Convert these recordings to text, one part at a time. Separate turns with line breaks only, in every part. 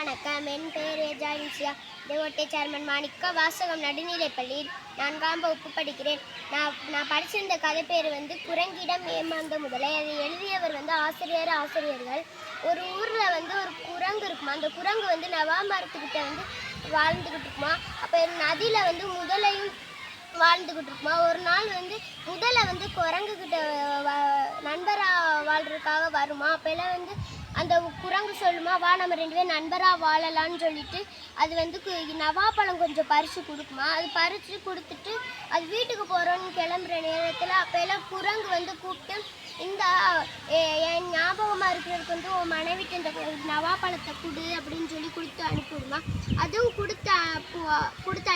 வணக்கம். என் பெயர் ஏஜாயின்சியா. தேவோட்டை சேர்மன் மாணிக்கா. வாசகம் நடுநிலைப்பள்ளியில் 4ஆம் வகுப்பு படிக்கிறேன். நான் படிச்சிருந்த கதை பேர் குரங்கிடம் ஏமாந்த முதலை. அதை எழுதியவர் ஆசிரியர்கள். ஒரு ஊரில் ஒரு குரங்கு இருக்குமா. அந்த குரங்கு நவா மரத்துக்கிட்ட வாழ்ந்துக்கிட்டு இருக்குமா. அப்போ நதியில் முதலையும் வாழ்ந்துக்கிட்டு இருக்குமா. ஒரு நாள் முதலை குரங்குக்கிட்ட நண்பராக வாழ்கிறதுக்காக வருமா. அப்போல்லாம் அந்த குரங்கு சொல்லுமா, வா நம்ம 2 பேரும் நண்பராக வாழலான்னு சொல்லிட்டு அது நவாப்பழம் கொஞ்சம் பறித்து கொடுக்குமா. அது பறித்து கொடுத்துட்டு அது வீட்டுக்கு போகிறோன்னு கிளம்புற நேரத்தில் அப்போல்லாம் குரங்கு கூப்பிட்டு, இந்த என் ஞாபகமாக இருக்கிறதுக்கு உன் மனைவிட்டு இந்த நவாப்பழத்தை கொடு அப்படின்னு சொல்லி கொடுத்து அனுப்பிவிடுமா. அதுவும் கொடுத்து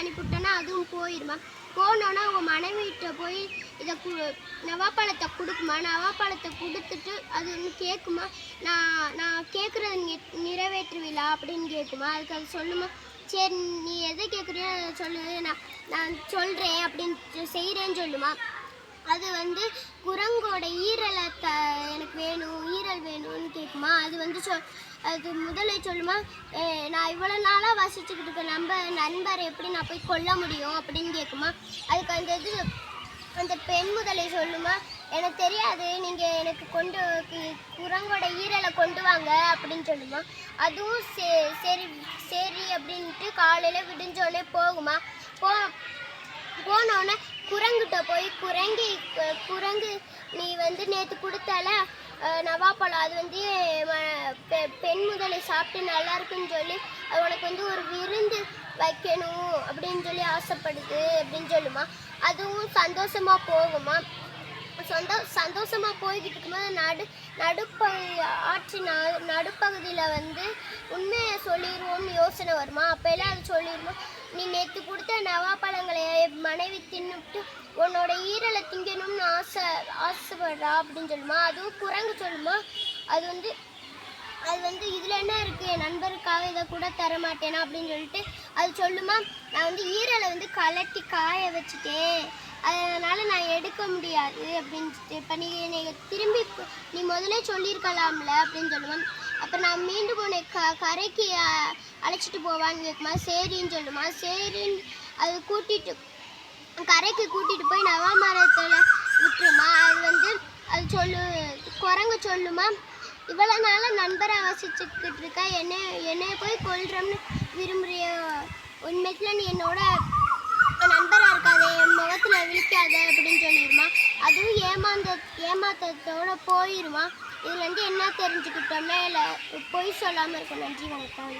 அனுப்பிவிட்டோன்னா அதுவும் போயிடுமா. போனோன்னா உங்கள் மனைவிட்ட போய் இதை நவாப்பழத்தை கொடுக்குமா. நவாப்பழத்தை கொடுத்துட்டு அது கேட்குமா, நான் கேட்குறத நிறைவேற்றுவீங்களா அப்படின்னு கேட்குமா. அதுக்கு அது சொல்லுமா, சரி நீ எதை கேட்குறியோ சொல்லு, நான் சொல்கிறேன் அப்படின்னு செய்கிறேன்னு சொல்லுமா. அது குரங்கோட ஈரலை எனக்கு வேணும், ஈரல் வேணும்னு கேட்குமா. அது முதலை சொல்லுமா, நான் இவ்வளோ நாளாக வசிச்சுக்கிட்டு இருக்க நண்பரை எப்படி நான் போய் கொல்ல முடியும் அப்படின்னு கேட்குமா. அதுக்கு அந்த பெண் முதலை சொல்லுமா, எனக்கு தெரியாது, நீங்கள் எனக்கு குரங்கோட ஈரலை கொண்டு வாங்க அப்படின்னு சொல்லுமா. அதுவும் சரி சரி அப்படின்ட்டு காலையில் விடிஞ்சோடனே போகுமா. போனோடனே குரங்கிட்ட போய், குரங்கு நீ நேற்று கொடுத்தால நவாப்பழம், அது பெண் முதலை சாப்பிட்டு நல்லா இருக்குன்னு சொல்லி அது உனக்கு ஒரு விருந்து வைக்கணும் அப்படின்னு சொல்லி ஆசைப்படுது அப்படின்னு சொல்லுமா. அதுவும் சந்தோஷமாக போகுமா. சந்தோஷமாக போய்கிட்டு இருக்கும்போது நடுப்பகுதியில் உண்மையை சொல்லிடுவோம்னு யோசனை வருமா. அப்போல்லாம் அது சொல்லிடுமா, நீ நேற்று கொடுத்த நவாப்பழங்களை மனைவி தின்னுட்டு உன்னோட ஈரலை திங்கணும்னு ஆசைப்படுறா அப்படின்னு சொல்லுமா. அதுவும் குரங்கு சொல்லுமா, அது இதில் என்ன இருக்குது, என் நண்பருக்காக இதை கூட தரமாட்டேனா அப்படின்னு சொல்லிட்டு அது சொல்லுமா. நான் ஈரலை கலட்டி காய வச்சுட்டேன், அதனால் நான் எடுக்க முடியாது அப்படின்னு. இப்போ நீ முதலே சொல்லியிருக்கலாம்ல அப்படின்னு சொல்லுவேன். அப்புறம் நான் மீண்டும் உன்னை கரைக்கு அழைச்சிட்டு போவான்னு கேட்குமா. சரின்னு சொல்லுமா. சரின்னு அது கரைக்கு கூட்டிகிட்டு போய் நவா மரத்தில் விட்டுருமா. அது குரங்கு சொல்லுமா, இவ்வளோ நாளாக நண்பராக வசிச்சுக்கிட்டு இருக்கா, என்னை போய் கொல்றோம்னு விரும்புகிறிய, உண்மையில் நீ என்னோட நண்பராக இருக்காத, என் முகத்தில் விழிக்காத அப்படின்னு சொல்லிடுமா. அதுவும் ஏமாத்தத்தோடு போயிடுமா. இதில் என்ன தெரிஞ்சுக்கிட்டோம்னா, இல்லை பொய் சொல்லாமல் இருக்கும். நன்றி, வணக்கம்.